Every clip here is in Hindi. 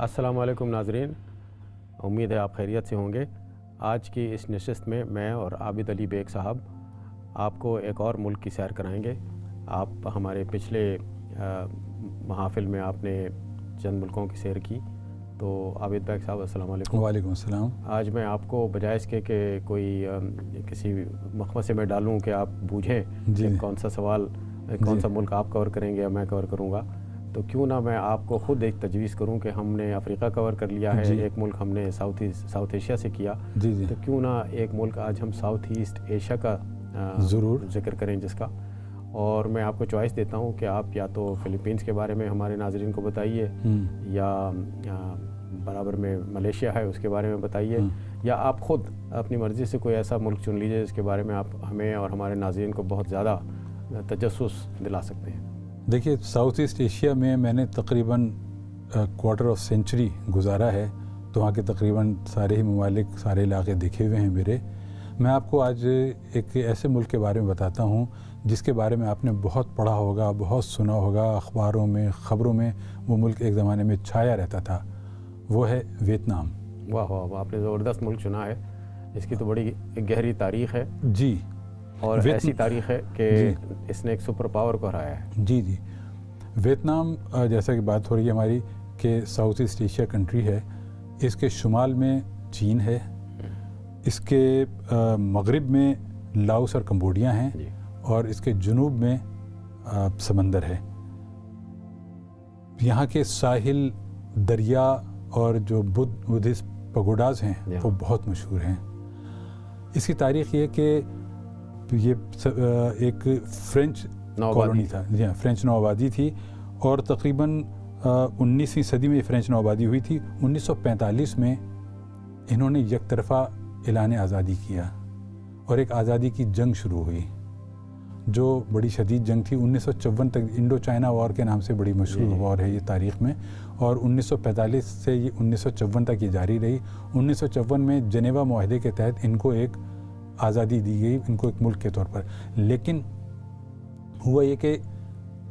अस्सलाम वालेकुम नाज़रीन, उम्मीद है आप खैरियत से होंगे। आज की इस नशिस्त में मैं और आबिद अली बेग साहब आपको एक और मुल्क की सैर कराएंगे। आप हमारे पिछले महाफिल में आपने चंद मुल्कों की सैर की, तो आबिद बेग साहब अस्सलाम वालेकुम। वालेकुम अस्सलाम। आज मैं आपको बजाय इसके कि कोई किसी मखमसे में डालूं कि आप बूझें कि कौन सा सवाल कौन सा मुल्क आप कवर करेंगे या मैं कवर करूंगा, तो क्यों ना मैं आपको ख़ुद एक तजवीज़ करूं कि हमने अफ्रीका कवर कर लिया है, एक मुल्क हमने साउथ एशिया से किया, तो क्यों ना एक मुल्क आज हम साउथ ईस्ट एशिया का ज़रूर जिक्र करें जिसका। और मैं आपको चॉइस देता हूं कि आप या तो फ़िलीपींस के बारे में हमारे नाज़रीन को बताइए, या बराबर में मलेशिया है उसके बारे में बताइए, या आप ख़ुद अपनी मर्ज़ी से कोई ऐसा मुल्क चुन लीजिए जिसके बारे में आप हमें और हमारे नाज़रीन को बहुत ज़्यादा तजस्सुस दिला सकते हैं। देखिए, साउथ ईस्ट एशिया में मैंने तकरीबन क्वार्टर ऑफ सेंचुरी गुजारा है, तो वहाँ के तकरीबन सारे ही ममालिक, सारे इलाके देखे हुए हैं मेरे। मैं आपको आज एक ऐसे मुल्क के बारे में बताता हूँ जिसके बारे में आपने बहुत पढ़ा होगा, बहुत सुना होगा, अखबारों में, ख़बरों में वो मुल्क एक ज़माने में छाया रहता था। वो है वियतनाम। वाह वाह, आपने ज़बरदस्त मुल्क चुना है। इसकी तो बड़ी गहरी तारीख़ है जी, और ऐसी तारीख़ है कि इसने एक सुपर पावर को हराया है। जी जी। वियतनाम, जैसा कि बात हो रही है हमारी कि साउथ ईस्ट एशिया कंट्री है, इसके शुमाल में चीन है, इसके मगरिब में लाओस और कंबोडिया हैं, और इसके जुनूब में समंदर है। यहाँ के साहिल, दरिया और जो बुद्धिस्ट पगोडाज हैं वो बहुत मशहूर हैं। इसकी तारीख़ ये कि ये एक फ्रेंच कॉलोनी था, जी हाँ, फ्रेंच नौआबादी थी, और तकरीबन 19वीं सदी में ये फ्रेंच नौआबादी हुई थी। 1945 में इन्होंने एक तरफ़ा ऐलान आज़ादी किया और एक आज़ादी की जंग शुरू हुई जो बड़ी शदीद जंग थी। 1954 तक इंडो चाइना वॉर के नाम से बड़ी मशहूर वॉर है ये तारीख़ में, और 1945 से ये 1954 तक ये जारी रही। 1954 में जनेवा मुआहदे के तहत इनको एक आज़ादी दी गई, इनको एक मुल्क के तौर पर। लेकिन हुआ ये कि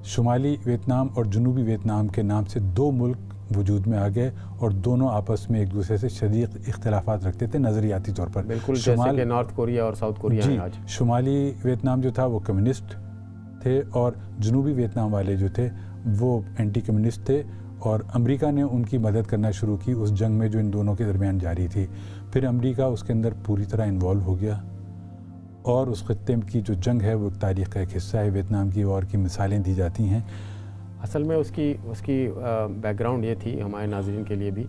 शुमाली वियतनाम और जनूबी वियतनाम के नाम से दो मुल्क वजूद में आ गए, और दोनों आपस में एक दूसरे से शदीद इख्तिलाफात रखते थे नज़रियाती तौर पर। बिल्कुल जैसे कि नॉर्थ कोरिया और साउथ कोरिया हैं आज। शुमाली वियतनाम जो था वो कम्युनिस्ट थे, और जनूबी वियतनाम वाले जो थे वो एंटी कम्युनिस्ट थे, और अमेरिका ने उनकी मदद करना शुरू की उस जंग में जो इन दोनों के दरमियान जारी थी। फिर अमेरिका उसके अंदर पूरी तरह इन्वॉल्व हो गया, और उस खित्ते की जो जंग है वो तारीख़ का एक हिस्सा है। वियतनाम की वॉर की मिसालें दी जाती हैं। असल में उसकी बैकग्राउंड ये थी हमारे नाज़रीन के लिए भी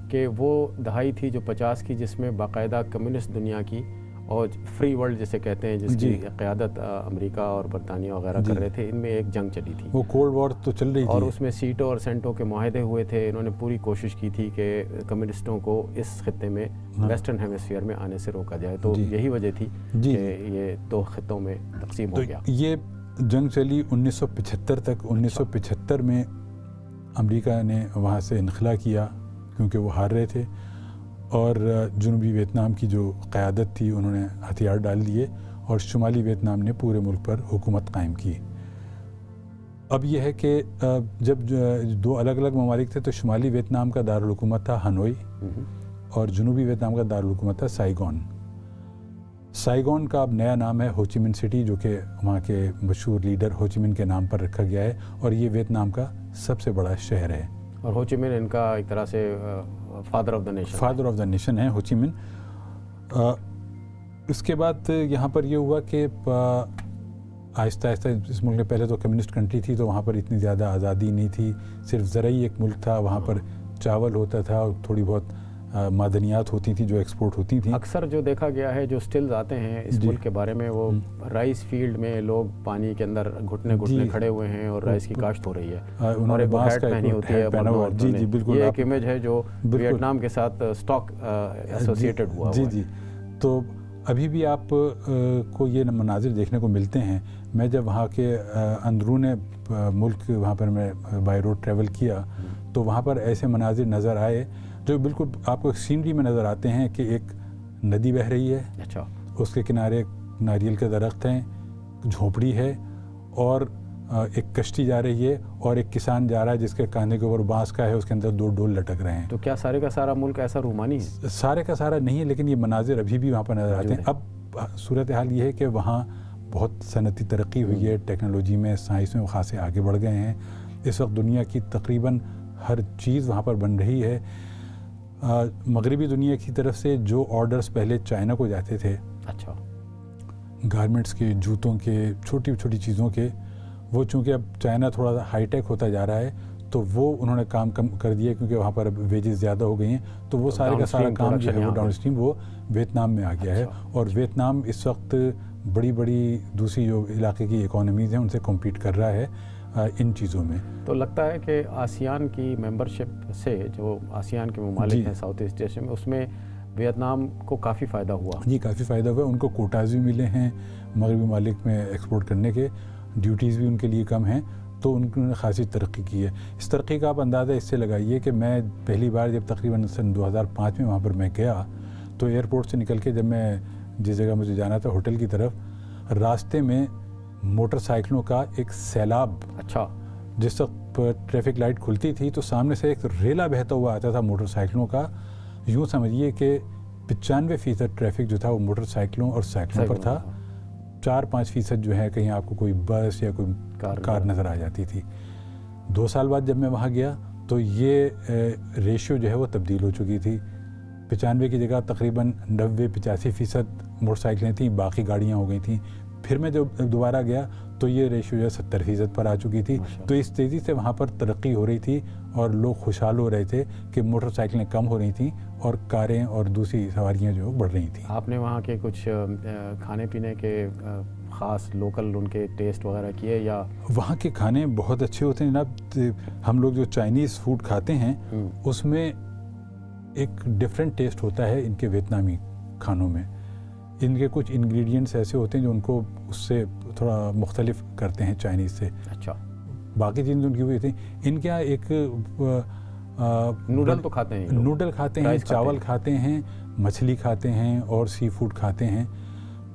कि वो दहाई थी जो 50 की, जिसमें बाकायदा कम्युनिस्ट दुनिया की और फ्री वर्ल्ड जिसे कहते हैं, जिसकी क़यादत अमेरिका और बरतानिया वगैरह कर रहे थे, इनमें एक जंग चली थी। वो कोल्ड वॉर तो चल रही थी, और उसमें सीटो और सेंटो के मुआहदे हुए थे। इन्होंने पूरी कोशिश की थी कि कम्युनिस्टों को इस खित्ते में वेस्टर्न हेमिस्फीयर में आने से रोका जाए। तो यही वजह थी कि ये दो खित्तों में तकसीम हो गया। ये जंग चली 1975 तक। 1975 में अमेरिका ने वहाँ से इनखला किया क्योंकि वो हार रहे थे, और जनूबी वियतनाम की जो क़यादत थी उन्होंने हथियार डाल दिए, और शुमाली वियतनाम ने पूरे मुल्क पर हुकूमत कायम की। अब यह है कि जब दो अलग अलग ममालिक थे तो शुमाली वियतनाम का दारुल हुकूमत था हनोई, और जनूबी वियतनाम का दारुल हुकूमत था साइगोन। साइगोन का अब नया नाम है होचिमिन सिटी, जो कि वहाँ के मशहूर लीडर होचिमिन के नाम पर रखा गया है, और ये वियतनाम का सबसे बड़ा शहर है। और होचिमिन इनका एक तरह से फादर ऑफ द नेशन है होचिमिन। इसके बाद यहाँ पर ये हुआ कि आहिस्ता आहिस्ता इस मुल्क में, पहले तो कम्युनिस्ट कंट्री थी तो वहाँ पर इतनी ज़्यादा आज़ादी नहीं थी, सिर्फ ज़राई एक मुल्क था। वहाँ पर चावल होता था और थोड़ी बहुत मादनियात होती थी जो एक्सपोर्ट होती थी। अक्सर जो देखा गया है, जो स्टिल्स आते हैं इस मुल्क के बारे में, वो राइस फील्ड में लोग पानी के अंदर घुटने घुटने खड़े हुए हैं और राइस की काश्त हो रही है, और एक हैट पहनी होती है। जी जी बिल्कुल, ये एक इमेज है जो वियतनाम के साथ स्टॉक एसोसिएटेड हुआ। जी जी। तो अभी भी आप को ये मनाजिर देखने को मिलते हैं। मैं जब वहाँ के अंदरून मुल्क वहाँ पर मैं बाई रोड ट्रैवल किया तो वहाँ पर ऐसे मनाजिर नज़र आए जो बिल्कुल आपको सीनरी में नज़र आते हैं कि एक नदी बह रही है, उसके किनारे नारियल के दरख्त हैं, झोपड़ी है, और एक कश्ती जा रही है और एक किसान जा रहा है जिसके कांधे के ऊपर बांस का है, उसके अंदर 2 डोल लटक रहे हैं। तो क्या सारे का सारा मुल्क ऐसा रूमानी है? सारे का सारा नहीं है, लेकिन ये मनाजिर अभी भी वहाँ पर नज़र आते हैं। अब सूरत हाल ये है कि वहाँ बहुत सनती तरक्की हुई है, टेक्नोलॉजी में, साइंस में खासे आगे बढ़ गए हैं। इस वक्त दुनिया की तकरीबन हर चीज़ वहाँ पर बन रही है। मगरबी दुनिया की तरफ से जो ऑर्डर्स पहले चाइना को जाते थे, अच्छा, गारमेंट्स के, जूतों के, छोटी छोटी चीज़ों के, वो चूँकि अब चाइना थोड़ा सा हाईटेक होता जा रहा है तो वो उन्होंने काम कम कर दिया क्योंकि वहाँ पर अब वेजेस ज़्यादा हो गई हैं। तो वो सारे का सारा काम जो है वो डाउन स्ट्रीम वो वियतनाम में आ गया है। और वियतनाम इस वक्त बड़ी बड़ी दूसरी जो इलाके की इकोनॉमीज़ हैं उनसे कम्पीट कर रहा है इन चीज़ों में। तो लगता है कि आसियान की मेंबरशिप से, जो आसियान के ममालिक हैं साउथ ईस्ट एशिया में, उसमें वियतनाम को काफ़ी फ़ायदा हुआ। जी, काफ़ी फ़ायदा हुआ। उनको कोटाज भी मिले हैं मगरबी ममालिक में एक्सपोर्ट करने के, ड्यूटीज़ भी उनके लिए कम हैं, तो उन्होंने खासी तरक्की की है। इस तरक्की का आप अंदाज़ा इससे लगाइए कि मैं पहली बार जब तकरीबन सन 2005 में वहाँ पर मैं गया तो एयरपोर्ट से निकल के जब मैं जिस जगह मुझे जाना था होटल की तरफ, रास्ते में मोटरसाइकिलों का एक सैलाब। अच्छा। जिस वक्त ट्रैफिक लाइट खुलती थी तो सामने से एक रेला बहता हुआ आता था मोटरसाइकिलों का। यूँ समझिए कि 95% ट्रैफिक जो था वो मोटरसाइकिलों और साइकिलों पर था। 4-5% जो है कहीं आपको कोई बस या कोई कार नज़र आ जाती थी। 2 साल बाद जब मैं वहाँ गया तो ये रेशियो जो है वो तब्दील हो चुकी थी। 95 की जगह तकरीबन 90-85% मोटरसाइकिलें थी, बाकी गाड़ियाँ हो गई थी। फिर मैं जब दोबारा गया तो ये रेशियो जो है 70% पर आ चुकी थी। तो इस तेज़ी से वहाँ पर तरक्की हो रही थी और लोग खुशहाल हो रहे थे कि मोटरसाइकिलें कम हो रही थी और कारें और दूसरी सवारियाँ जो बढ़ रही थी। आपने वहाँ के कुछ खाने पीने के ख़ास लोकल उनके टेस्ट वगैरह किए? या वहाँ के खाने बहुत अच्छे होते हैं जनाब। हम लोग जो चाइनीज़ फूड खाते हैं उसमें एक डिफरेंट टेस्ट होता है इनके वियतनामी खानों में। इनके कुछ इंग्रेडिएंट्स ऐसे होते हैं जो उनको उससे थोड़ा मुख्तलिफ करते हैं चाइनीज़ से। अच्छा। बाकी चीज़ें उनकी हुई थी। इनके यहाँ एक नूडल तो खाते हैं, नूडल खाते हैं, चावल खाते हैं, मछली खाते हैं और सी फूड खाते हैं,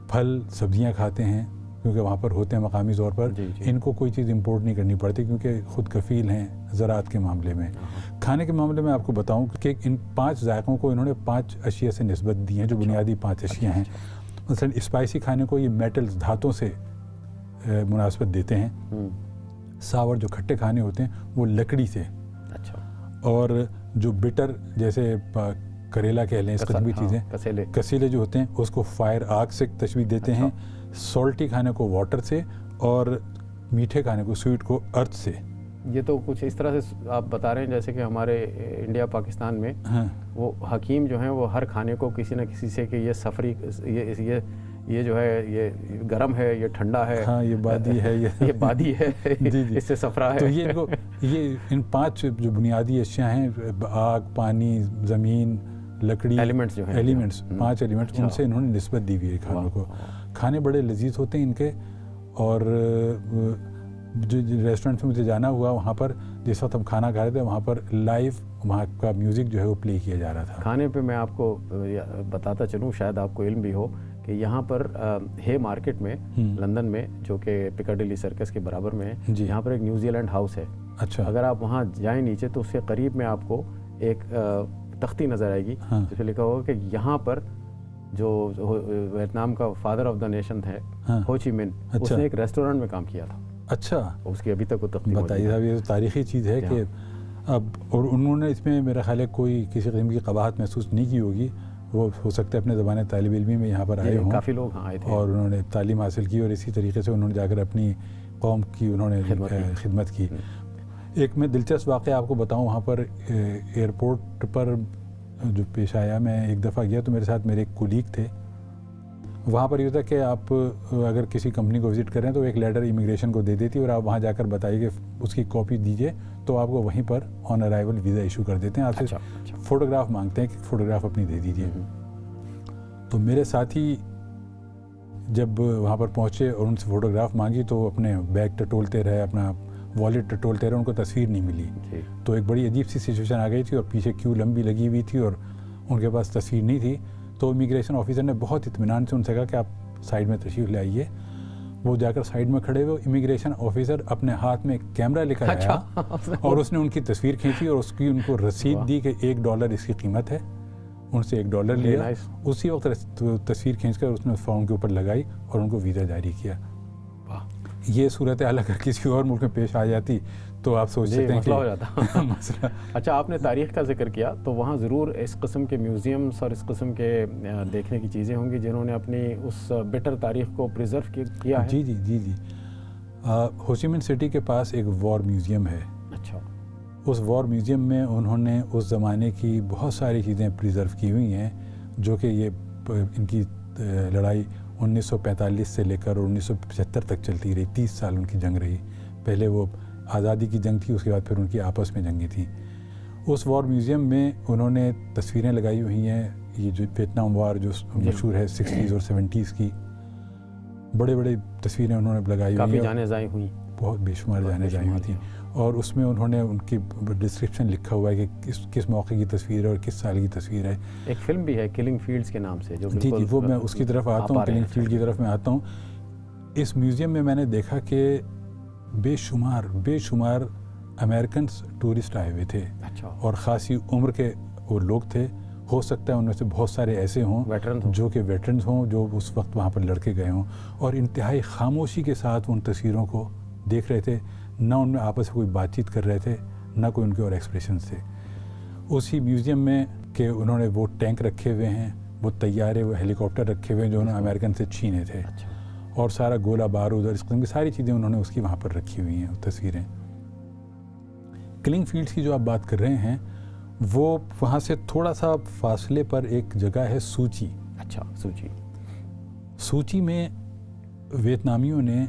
फल सब्जियां खाते हैं क्योंकि वहाँ पर होते हैं मकामी तौर पर। इनको कोई चीज़ इंपोर्ट नहीं करनी पड़ती क्योंकि ख़ुद कफ़ील हैं ज़राअत के मामले में। खाने के मामले में आपको बताऊं कि इन 5 जायकों को इन्होंने 5 अशिया से निस्बत दी हैं जो बुनियादी 5 अशिया हैं। मसलन स्पाइसी खाने को ये मेटल्स, धातों से मुनासबत देते हैं। सावर जो खट्टे खाने होते हैं वो लकड़ी से। अच्छा। और जो बिटर जैसे करेला कह लें, इस किस्म की चीज़ें, कसीले जो होते हैं उसको फायर आग से तशबीह देते हैं। सॉल्टी खाने को वाटर से और मीठे खाने को, स्वीट को, अर्थ से। ये तो कुछ इस तरह से आप बता रहे हैं जैसे कि हमारे इंडिया पाकिस्तान में वो हकीम जो हैं वो हर खाने को किसी न किसी से कि ये सफरी, ये जो है ये गर्म है, ये ठंडा है, हाँ ये बादी है, ये बादी है, जी जी, इससे सफरा है। तो ये इन 5 जो बुनियादी अशिया हैं, आग, पानी, ज़मीन, लकड़ी, एलिमेंट्स जो हैं, 5 एलिमेंट्स, उनसे इन्होंने निस्बत दी हुई है खानों को। खाने बड़े लजीज होते हैं इनके। और जो रेस्टोरेंट में मुझे जाना हुआ वहाँ पर जिस वक्त हम खाना खा रहे थे वहाँ पर लाइव वहाँ का म्यूज़िक जो है वो प्ले किया जा रहा था। खाने पे मैं आपको बताता चलूँ, शायद आपको इल्म भी हो कि यहाँ पर हे मार्केट में लंदन में, जो कि पिकाडिली सर्कस के बराबर में है, यहाँ पर एक न्यूजीलैंड हाउस है। अच्छा। अगर आप वहाँ जाएँ नीचे तो उसके करीब में आपको एक तख्ती नज़र आएगी जिसमें लिखा होगा कि यहाँ पर जो वियतनाम का फादर ऑफ द नेशन है, हो ची मिन, उसने एक रेस्टोरेंट में काम किया था। अच्छा। उसकी अभी तक वो तख्ती बताइए साहब, ये तो तारीख़ी चीज़ है कि अब, और उन्होंने इसमें मेरा ख्याल है कोई किसी किस्म की कबाहत महसूस नहीं की होगी। वो हो सकता है अपने ज़माने तालिब इल्मी में यहाँ पर आए हों, काफ़ी लोग आए थे और उन्होंने तालीम हासिल की और इसी तरीके से उन्होंने जाकर अपनी कौम की उन्होंने खिदमत की। एक मैं दिलचस्प वाक़या आपको बताऊँ, वहाँ पर एयरपोर्ट पर जो पेश आया, मैं एक दफ़ा गया तो मेरे साथ मेरे एक कुलीग थे। वहाँ पर ये होता है कि आप अगर किसी कंपनी को विज़िट करें तो एक लेटर इमिग्रेशन को दे देती है और आप वहाँ जाकर बताइए कि उसकी कॉपी दीजिए तो आपको वहीं पर ऑन अराइवल वीज़ा इशू कर देते हैं। आपसे फ़ोटोग्राफ मांगते हैं कि फ़ोटोग्राफ अपनी दे दीजिए। तो मेरे साथी जब वहाँ पर पहुँचे और उनसे फ़ोटोग्राफ मांगी तो अपने बैग टटोलते रहे, अपना वॉलेट टटोलते रहे, उनको तस्वीर नहीं मिली। तो एक बड़ी अजीब सी सिचुएशन आ गई थी और पीछे क्यू लंबी लगी हुई थी और उनके पास तस्वीर नहीं थी। तो इमिग्रेशन ऑफिसर ने बहुत इत्मीनान से उनसे कहा कि आप साइड में तशरीफ़ ले आइए। वो जाकर साइड में खड़े हुए, इमिग्रेशन ऑफिसर अपने हाथ में कैमरा लेकर आया और उसने उनकी तस्वीर खींची और उसकी उनको रसीद दी कि $1 इसकी कीमत है। उनसे $1 लिया, उसी वक्त तस्वीर खींचकर उसने उस फॉर्म के ऊपर लगाई और उनको वीज़ा जारी किया। ये सूरत हाल अगर किसी और मुल्क में पेश आ जाती तो आप सोच सकते हैं कि हो जाता मसला। अच्छा, आपने तारीख़ का जिक्र किया तो वहाँ ज़रूर इस किस्म के म्यूज़ियम्स और इस किस्म के देखने की चीज़ें होंगी जिन्होंने अपनी उस बेटर तारीख़ को प्रिजर्व किया है। जी जी जी जी। हो ची मिन सिटी के पास एक वॉर म्यूज़ियम है। अच्छा। उस वॉर म्यूज़ियम में उन्होंने उस ज़माने की बहुत सारी चीज़ें प्रिजर्व की हुई हैं जो कि ये इनकी लड़ाई 1945 से लेकर 1975 तक चलती रही। 30 साल उनकी जंग रही। पहले वो आज़ादी की जंग थी, उसके बाद फिर उनकी आपस में जंगी थी। उस वॉर म्यूज़ियम में उन्होंने तस्वीरें लगाई हुई हैं, ये जो वियतनाम वार जो मशहूर है 60s और 70s की, बड़े बड़े तस्वीरें उन्होंने लगाई हुई हैं। जाने जाए हुई, बहुत बेशुमार जाने जाए हुई थी। और उसमें उन्होंने उनकी डिस्क्रिप्शन लिखा हुआ है कि किस मौके की तस्वीर है और किस साल की तस्वीर है। एक फ़िल्म भी है किलिंग फील्ड्स के नाम से, जो जी जी, वो मैं उसकी तरफ आता हूँ, किलिंग फील्ड की तरफ मैं आता हूँ। इस म्यूज़ियम में मैंने देखा कि बेशुमार अमेरिकन टूरिस्ट आए हुए थे। अच्छा। और ख़ासी उम्र के वो लोग थे। हो सकता है उनमें से बहुत सारे ऐसे हों जो कि वेटरन्स हों, जो उस वक्त वहाँ पर लड़के गए हों, और इंतहाई खामोशी के साथ उन तस्वीरों को देख रहे थे। ना उनमें आपस में कोई बातचीत कर रहे थे, ना कोई उनके और एक्सप्रेशंस थे। उसी म्यूज़ियम में कि उन्होंने वो टैंक रखे हुए हैं, वो तैयारे, वो हेलीकॉप्टर रखे हुए हैं जो उन्होंने अमेरिकन से छीने थे। अच्छा। और सारा गोला बारूद और इस किस्म की सारी चीज़ें उन्होंने उसकी वहाँ पर रखी हुई हैं तस्वीरें। किलिंग फील्ड्स की जो आप बात कर रहे हैं, वो वहाँ से थोड़ा सा फासले पर एक जगह है सूची। अच्छा, सूची में वियतनामियों ने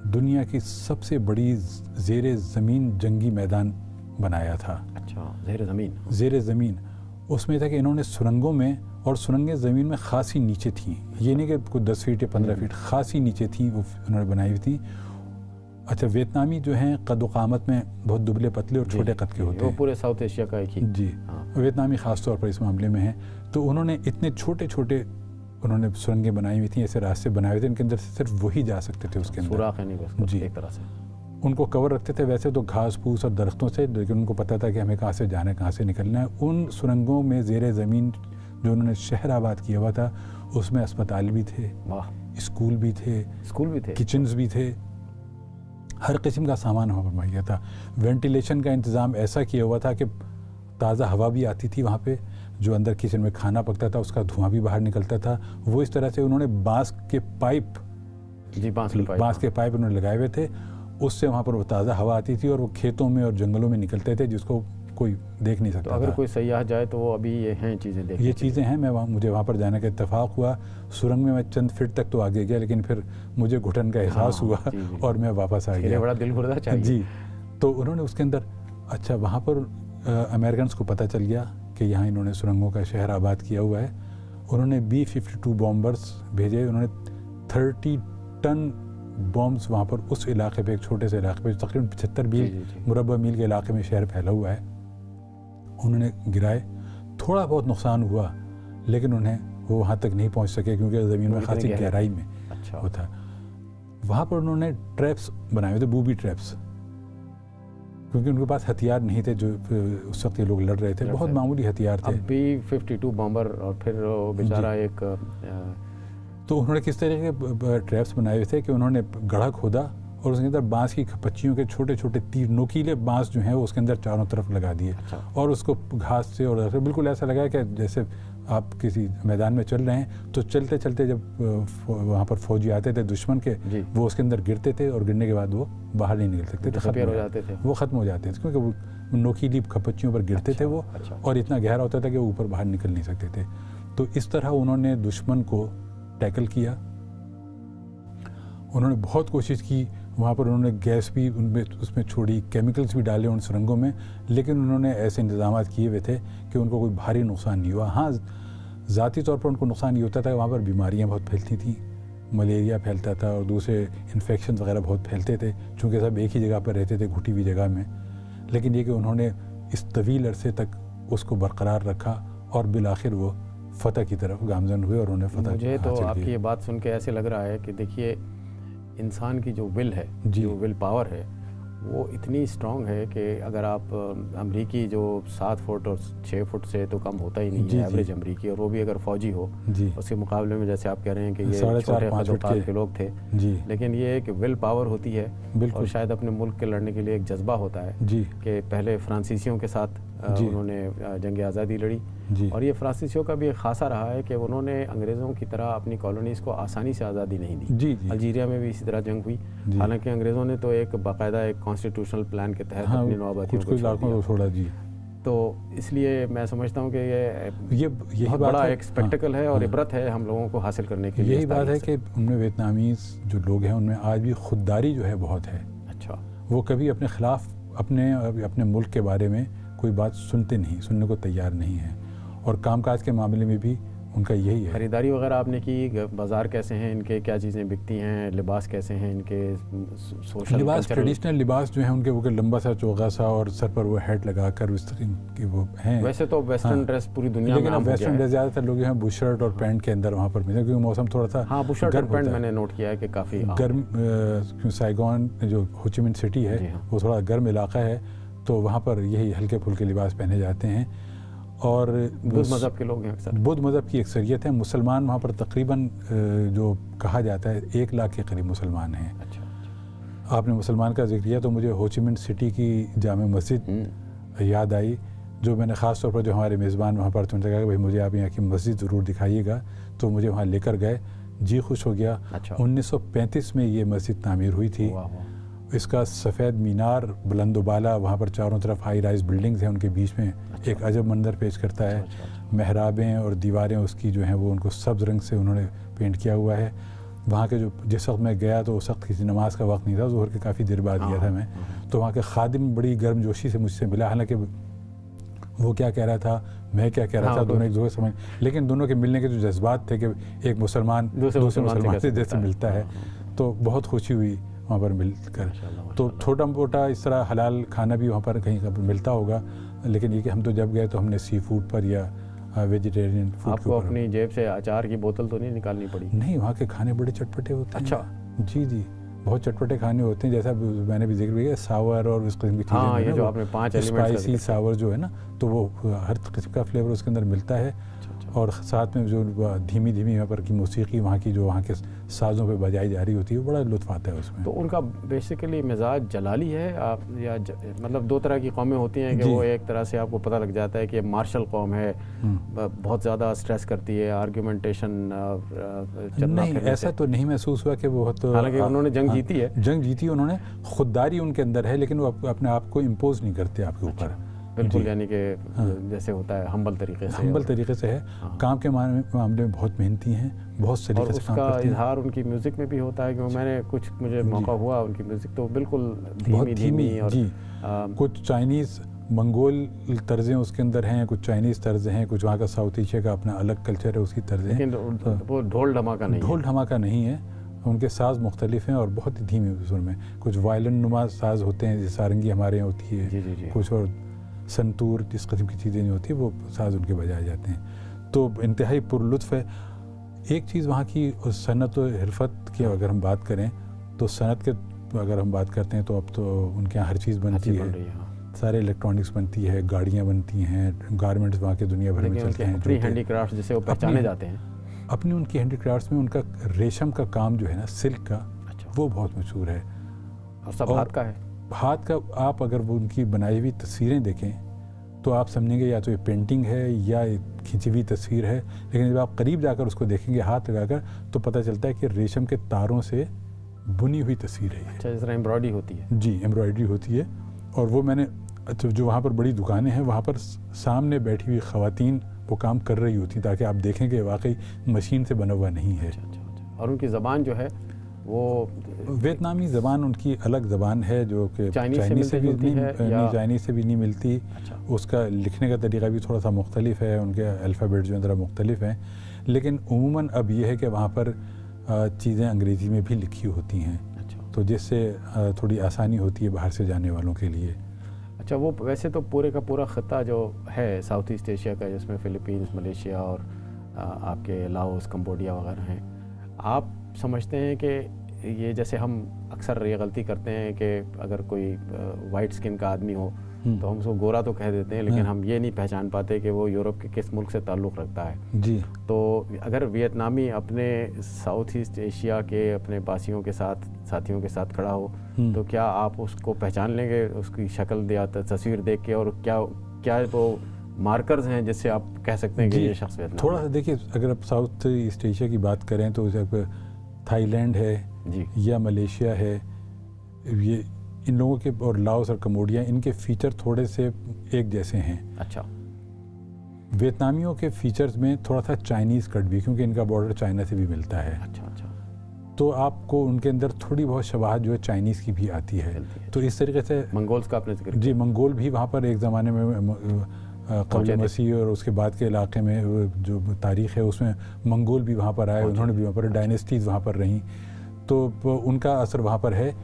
दुनिया की सबसे बड़ी ज़ेरे ज़मीन जंगी मैदान बनाया था। अच्छा, ज़ेरे ज़मीन। उसमें था कि इन्होंने सुरंगों में, और सुरंगें ज़मीन में खासी नीचे थी, ये नहीं कि कोई 10 फीट या 15 फीट, खासी नीचे थी, वो उन्होंने बनाई हुई थी। अच्छा, वियतनामी जो हैं कद क़ामत में बहुत दुबले पतले और छोटे कद के होते हैं। वो पूरे साउथ एशिया का एक ही। जी हाँ। वियतनामी ख़ास तौर पर इस मामले में है। तो उन्होंने इतने छोटे छोटे उन्होंने सुरंगें बनाई हुई थी, ऐसे रास्ते बनाए हुए थे, इनके अंदर से सिर्फ वही जा सकते थे। उसके अंदर सुराख है नहीं बस जी एक तरह से। उनको कवर रखते थे वैसे तो घास फूस और दरख्तों से, लेकिन उनको पता था कि हमें कहाँ से जाना है, कहाँ से निकलना है। उन सुरंगों में ज़ेरे ज़मीन जो उन्होंने शहर आबाद किया हुआ था, उसमें अस्पताल भी थे, स्कूल भी थे, किचन्स भी थे, हर किस्म का सामान वहाँ पर मुहैया था। वेंटिलेशन का इंतज़ाम ऐसा किया हुआ था कि ताज़ा हवा भी आती थी वहाँ पे, जो अंदर किचन में खाना पकता था उसका धुआं भी बाहर निकलता था। वो इस तरह से उन्होंने बांस के पाइप उन्होंने लगाए हुए थे, उससे वहाँ पर वो ताज़ा हवा आती थी और वो खेतों में और जंगलों में निकलते थे, जिसको कोई देख नहीं सकता। तो अगर कोई सयाह जाए तो वो अभी ये हैं चीज़ें देखने, ये चीज़ें हैं। मुझे वहाँ पर जाने का इत्तेफाक हुआ। सुरंग में मैं चंद फीट तक तो आगे गया, लेकिन फिर मुझे घुटन का एहसास हुआ और मैं वापस आ गया। बड़ा दिल गुर्दा चाहिए। जी, तो उन्होंने उसके अंदर, अच्छा, वहाँ पर अमेरिकन को पता चल गया कि यहाँ इन्होंने सुरंगों का शहर आबाद किया हुआ है। उन्होंने B-52 बॉम्बर्स भेजे। उन्होंने 30 टन बॉम्ब्स वहाँ पर उस इलाके पे, एक छोटे से इलाके पे, तकरीबन 75 मुरब्बा मील के इलाके में शहर फैला हुआ है, उन्होंने गिराए। थोड़ा बहुत नुकसान हुआ, लेकिन उन्हें वो वहाँ तक नहीं पहुँच सके क्योंकि ज़मीन में खासी गहराई में होता। वहाँ पर उन्होंने ट्रैप्स बनाए हुए थे, बूबी ट्रैप्स, क्योंकि उनके पास हथियार नहीं थे जो उस वक्त ये लोग लड़ रहे थे, बहुत मामूली हथियार थे। B-52 बॉम्बर और फिर बेचारा एक तो उन्होंने किस तरह के ट्रैप्स बनाए हुए थे कि उन्होंने गड्ढा खोदा और उसके अंदर बांस की पच्चियों के छोटे छोटे तीर, नोकीले बांस जो हैं वो उसके अंदर चारों तरफ लगा दिए। अच्छा। और उसको घास से और बिल्कुल ऐसा लगा कि जैसे आप किसी मैदान में चल रहे हैं, तो चलते चलते जब वहाँ पर फौजी आते थे दुश्मन के, वो उसके अंदर गिरते थे और गिरने के बाद वो बाहर नहीं निकल सकते थे, वो ख़त्म हो जाते थे, क्योंकि वो नोकीली खपच्चियों पर गिरते थे वो। और इतना गहरा होता था कि वो ऊपर बाहर निकल नहीं सकते थे। तो इस तरह उन्होंने दुश्मन को टैकल किया। उन्होंने बहुत कोशिश की, वहाँ पर उन्होंने गैस भी उसमें छोड़ी, केमिकल्स भी डाले उन सुरंगों में, लेकिन उन्होंने ऐसे इंतजाम किए हुए थे कि उनको कोई भारी नुकसान नहीं हुआ। हाँ, ज़ाती तौर पर उनको नुकसान ये होता था, वहाँ पर बीमारियाँ बहुत फैलती थी, मलेरिया फैलता था और दूसरे इन्फेक्शन वगैरह बहुत फैलते थे, चूँकि सब एक ही जगह पर रहते थे, घुटी हुई जगह में। लेकिन ये कि उन्होंने इस तवील अरसे तक उसको बरकरार रखा और बिलाखिर वो फतह की तरफ गामजन हुए और उन्हें फतह मुझे तो आपकी ये बात सुन के ऐसे लग रहा है कि देखिए, इंसान की जो विल है, जो विल पावर है, वो इतनी स्ट्रांग है कि अगर आप अमरीकी जो 7 फुट और 6 फुट से तो कम होता ही नहीं है एवरेज अमरीकी, और वो भी अगर फ़ौजी हो उसके मुकाबले में, जैसे आप कह रहे हैं कि ये छोटे कदोकाल के लोग थे, लेकिन ये एक विल पावर होती है और शायद अपने मुल्क के लड़ने के लिए एक जज्बा होता है कि पहले फ्रांसीसियों के साथ उन्होंने जंग आज़ादी लड़ी, और ये फ्रांसीसियों का भी एक खासा रहा है कि उन्होंने अंग्रेज़ों की तरह अपनी कॉलोनीज़ को आसानी से आज़ादी नहीं दी। अल्जीरिया में भी इसी तरह जंग हुई, हालांकि अंग्रेज़ों ने तो एक बाकायदा एक कॉन्स्टिट्यूशनल प्लान के तहत अपनी नौबतियों को छोड़ा। तो इसलिए मैं समझता हूँ कि ये बहुत बड़ा एक स्पेक्टिकल है और इबरत है हम लोगों को हासिल करने के लिए। यही बात है कि उनमें वियतनामीज़ जो लोग हैं उनमें आज भी खुददारी जो है बहुत है। अच्छा, वो कभी अपने ख़िलाफ़ अपने मुल्क के बारे में कोई बात सुनने को तैयार नहीं है, और कामकाज के मामले में भी उनका यही है। ख़रीदारी वगैरह आपने की, बाज़ार कैसे हैं इनके, क्या चीज़ें बिकती हैं, लिबास कैसे हैं इनके, सोशल लिबास, ट्रेडिशनल लिबास जो है उनके, वो लंबा सा चौगा सा और सर पर वो हैट लगाकर उस तरह के वो हैं। वैसे तो वेस्टर्न ड्रेस पूरी दुनिया में, लेकिन वेस्टर्न ड्रेस ज़्यादातर लोग हैं बुश शर्ट और पैंट के अंदर वहाँ पर मिलते, क्योंकि मौसम थोड़ा सा बुश शर्ट और पैंट मैंने नोट किया है कि काफ़ी गर्म, साइगॉन जो हो ची मिन सिटी है वो थोड़ा गर्म इलाका है, तो वहाँ पर यही हल्के फुल्के लिबास पहने जाते हैं। और बुद्ध मज़हब के लोग हैं अक्सर, बुद्ध मज़हब की अक्सरियत है। मुसलमान वहाँ पर तकरीबन जो कहा जाता है 1 लाख के करीब मुसलमान हैं। अच्छा। आपने मुसलमान का जिक्र किया तो मुझे हो ची मिन सिटी की जामे मस्जिद याद आई, जो मैंने ख़ास तौर पर जो हमारे मेज़बान वहाँ पर थे उनसे कहा कि भाई मुझे आप यहाँ की मस्जिद ज़रूर दिखाइएगा, तो मुझे वहाँ लेकर गए, जी खुश हो गया। अच्छा। 1935 में ये मस्जिद तामीर हुई थी। इसका सफ़ेद मीनार बुलंदोबाला, वहाँ पर चारों तरफ हाई राइज बिल्डिंग्स हैं, उनके बीच में एक अजब मंजर पेश करता है। महराबें और दीवारें उसकी जो हैं वो उनको सब्ज़ रंग से उन्होंने पेंट किया हुआ है। वहाँ के जो जिस वक्त मैं गया तो उस वक्त किसी नमाज का वक्त नहीं था, ज़ोहर के काफ़ी देर बाद गया था मैं, तो वहाँ के खादिम बड़ी गर्मजोशी से मुझसे मिला, हालांकि वो क्या कह रहा था, मैं क्या कह रहा था, दोनों एक दूसरे समझ, लेकिन दोनों के मिलने के जो जज्बात थे कि एक मुसलमान दूसरे मुसलमान से जैसे मिलता है, तो बहुत खुशी हुई वहाँ पर मिलकर। तो छोटा मोटा इस तरह हलाल खाना भी वहाँ पर कहीं कहीं मिलता होगा, लेकिन ये कि हम तो जब गए तो हमने सी फूड पर या वेजिटेरियन फूड। आपको अपनी जेब से अचार की बोतल तो नहीं निकालनी पड़ी? नहीं, वहाँ के खाने बड़े चटपटे होते हैं। अच्छा। जी, बहुत चटपटे खाने होते हैं, जैसा मैंने भी जिक्र किया, सावर और इस किस्म की चीज़ें। ये जो आपने 5 स्पाइसी सावर जो है ना, तो वो हर किस्म का फ्लेवर उसके अंदर मिलता है। और साथ में जो धीमी धीमी यहाँ पर की मौसीकी वहाँ की जो वहाँ के साज़ों पे बजाई जा रही होती है, बड़ा लुत्फ़ आता है उसमें। तो उनका बेसिकली मिजाज जलाली है आप या मतलब 2 तरह की कौमें होती हैं कि वो एक तरह से आपको पता लग जाता है कि मार्शल कौम है, बहुत ज़्यादा स्ट्रेस करती है, आर्ग्यूमेंटेशन नहीं, ऐसा तो नहीं महसूस हुआ कि बहुत, हालांकि उन्होंने जंग जीती है, जंग जीती उन्होंने, खुददारी उनके अंदर है, लेकिन वो अपने आप को इम्पोज नहीं करते आपके ऊपर। बिल्कुल, यानी कि जैसे होता है हम्बल तरीके से है। काम के मामले में बहुत मेहनती हैं, बहुत सलीके से काम करती हैं। उसका इजहार उनकी म्यूज़िक में भी होता है, क्योंकि मैंने मुझे मौका हुआ उनकी म्यूज़िक तो बिल्कुल धीमी और कुछ चाइनीज़ मंगोल तर्जें उसके अंदर हैं, कुछ चाइनीज़ तर्जें हैं, कुछ वहाँ का साउथ एशिया का अपना अलग कल्चर है, उसकी तर्जें, लेकिन वो ढोल धमाका नहीं है। उनके साज़ मुख्तलिफ हैं और बहुत ही धीमी सुर में, कुछ वायलिन नुमा साज़ होते हैं, जैसे सारंगी हमारे यहाँ होती है, कुछ और संतूर जिस किस्म की चीज़ें जो होती है वो साज़ उनके बजाए जाते हैं, तो इंतहाई पुरलुत्फ़ है। एक चीज़ वहाँ की सनत और हिरफत की अगर हम बात करें तो सनत के अगर हम बात करते हैं तो अब तो उनके यहाँ हर चीज़ बनती है, सारे इलेक्ट्रॉनिक्स बनती है, गाड़ियाँ बनती हैं, गारमेंट्स वहाँ के दुनिया भर में चलते हैं, जो हैंडीक्राफ्ट जिसे वो पहचाने जाते हैं। अपनी उनकी हैंडीक्राफ्ट्स में उनका रेशम का काम जो है ना, सिल्क का, वो बहुत मशहूर है और सब हाथ का है। हाथ का। आप अगर वो उनकी बनाई हुई तस्वीरें देखें तो आप समझेंगे या तो ये पेंटिंग है या खींची हुई तस्वीर है, लेकिन जब आप करीब जाकर उसको देखेंगे हाथ लगाकर तो पता चलता है कि रेशम के तारों से बुनी हुई तस्वीर है। अच्छा, इस तरह एम्ब्रॉयडरी होती है? जी, एम्ब्रॉयडरी होती है। और वो मैंने जो वहाँ पर बड़ी दुकानें हैं वहाँ पर सामने बैठी हुई ख़वातीन वो काम कर रही होती ताकि आप देखें कि वाकई मशीन से बना हुआ नहीं है। अच्छा। और उनकी ज़बान जो है वो वियतनामी ज़बान उनकी अलग ज़बान है जो कि चाइनीज़ से भी नहीं मिलती। अच्छा। उसका लिखने का तरीका भी थोड़ा सा मुख्तलिफ है, उनके अल्फ़ाबेट जो ज़रा मुख्तलिफ हैं, लेकिन उमूमन अब ये है कि वहाँ पर चीज़ें अंग्रेज़ी में भी लिखी होती हैं। अच्छा। तो जिससे थोड़ी आसानी होती है बाहर से जाने वालों के लिए। अच्छा, वो वैसे तो पूरे का पूरा ख़त्ता जो है साउथ ईस्ट एशिया का, जिसमें फ़िलीपींस, मलेशिया और आपके लाओस, कंबोडिया वगैरह हैं, आप समझते हैं कि ये जैसे हम अक्सर ये गलती करते हैं कि अगर कोई वाइट स्किन का आदमी हो तो हम उसको गोरा तो कह देते हैं, लेकिन हम ये नहीं पहचान पाते कि वो यूरोप के किस मुल्क से ताल्लुक़ रखता है। जी। तो अगर वियतनामी अपने साउथ ईस्ट एशिया के अपने बासियों के साथ, साथियों के साथ खड़ा हो तो क्या आप उसको पहचान लेंगे उसकी शक्ल या तस्वीर देख के, और क्या वो मार्कर्स हैं जिससे आप कह सकते हैं कि ये शख्स वियतनाम? थोड़ा देखिए, अगर आप साउथ ईस्ट एशिया की बात करें तो थाईलैंड है जी, या मलेशिया है, ये इन लोगों के, और लाओस और कम्बोडिया, इनके फीचर थोड़े से एक जैसे हैं। अच्छा। वियतनामियों के फीचर्स में थोड़ा सा चाइनीज़ कट भी, क्योंकि इनका बॉर्डर चाइना से भी मिलता है। अच्छा अच्छा। तो आपको उनके अंदर थोड़ी बहुत शबाहत जो है चाइनीज़ की भी आती है। तो इस तरीके से मंगोल्स का आपने जिक्र जी, मंगोल भी वहाँ पर एक ज़माने में क़ब्ल मसीह और उसके बाद के इलाके में जो तारीख़ है उसमें मंगोल भी वहाँ पर आए, उन्होंने भी वहाँ पर डायनेस्टीज़ वहाँ पर रहीं, तो उनका असर वहाँ पर है।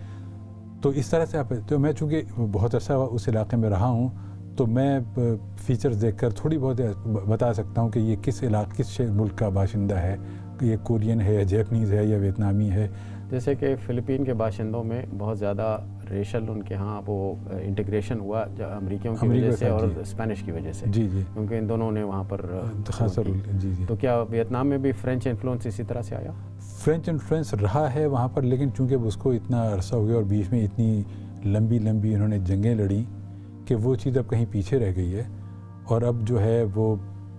तो इस तरह से आप, तो मैं चूँकि बहुत अच्छा उस इलाके में रहा हूँ तो मैं फीचर्स देखकर थोड़ी बहुत बता सकता हूँ कि ये किस मुल्क का बाशिंदा है, ये कोरियन है या जैपनीज़ है या वियतनामी है। जैसे कि फ़िलिपीन के बाशिंदों में बहुत ज़्यादा रेशल उनके यहाँ वो इंटीग्रेशन हुआ अमेरिकियों की वजह से और स्पेनिश की वजह से। जी जी, क्योंकि इन दोनों ने वहाँ पर खासा रोल। जी जी। तो क्या वियतनाम में भी फ्रेंच इन्फ्लुएंस इसी तरह से आया? फ्रेंच इन्फ्लुएंस रहा है वहाँ पर, लेकिन चूँकि उसको इतना अरसा हो गया और बीच में इतनी लंबी लंबी उन्होंने जंगें लड़ी कि वो चीज़ अब कहीं पीछे रह गई है, और अब जो है वो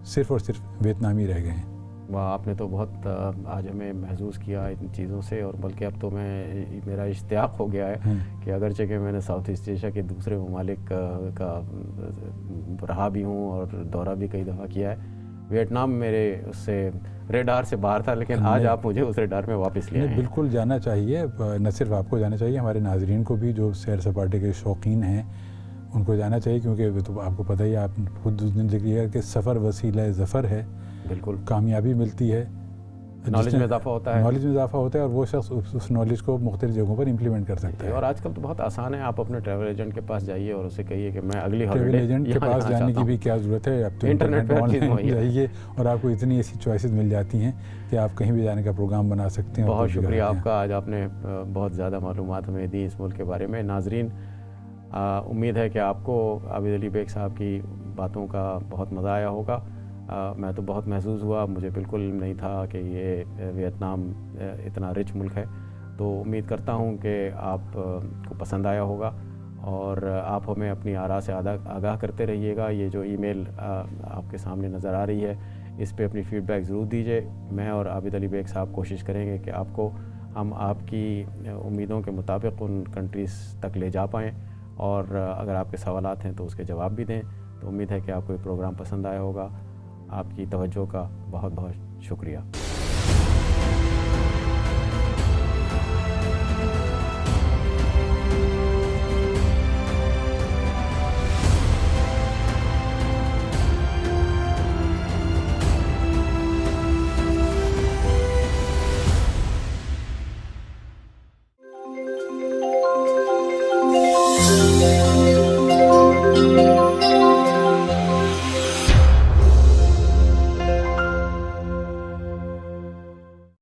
सिर्फ़ और सिर्फ वियतनामी रह गए हैं। वाह, आपने तो बहुत आज हमें महसूस किया इन चीज़ों से, और बल्कि अब तो मेरा इश्तियाक हो गया है कि अगरचे कि मैंने साउथ ईस्ट एशिया के दूसरे ममालिक का रहा भी हूँ और दौरा भी कई दफ़ा किया है। वियतनाम मेरे उससे रेडार से बाहर था, लेकिन आज आप मुझे उस रेडार में वापस ले आए हैं। बिल्कुल जाना चाहिए, न सिर्फ आपको जाना चाहिए, हमारे नाजरीन को भी जो सैर सपाटे के शौकीन हैं उनको जाना चाहिए, क्योंकि तो आपको पता ही, आप खुद उस दिन जिक्र किया कि सफ़र वसीला ज़फ़र है। बिल्कुल, कामयाबी मिलती है, नॉलेज में इजाफा होता है, नॉलेज में इजाफा होता है, और वो शख्स उस नॉलेज को मुख्तलिफ जगहों पर इम्प्लीमेंट कर सकता है। और आजकल तो बहुत आसान है, आप अपने ट्रैवल एजेंट के पास जाइए और उसे कहिए कि मैं अगली ट्रैवल एजेंट के पास जाने की भी क्या ज़रूरत है, आप तो इंटरनेट पर ऑनलाइन जाइए और आपको इतनी ऐसी चॉइसेस मिल जाती हैं कि आप कहीं भी जाने का प्रोग्राम बना सकते हैं। बहुत शुक्रिया आपका, आज आपने बहुत ज़्यादा मालूमात हमें दी इस मुल्क के बारे में। नाजरीन, उम्मीद है कि आपको आबिद अली बेग साहब की बातों का बहुत मज़ा आया होगा। मैं तो बहुत महसूस हुआ, मुझे बिल्कुल नहीं था कि ये वियतनाम इतना रिच मुल्क है। तो उम्मीद करता हूँ कि आप को पसंद आया होगा, और आप हमें अपनी आरा से आगाह करते रहिएगा। ये जो ईमेल आपके सामने नज़र आ रही है, इस पे अपनी फ़ीडबैक ज़रूर दीजिए। मैं और आबिद अली बेग साहब कोशिश करेंगे कि हम आपकी उम्मीदों के मुताबिक उन कंट्रीज़ तक ले जा पाएँ, और अगर आपके सवालात हैं तो उसके जवाब भी दें। तो उम्मीद है कि आपको ये प्रोग्राम पसंद आया होगा। आपकी तवज्जो का बहुत बहुत शुक्रिया।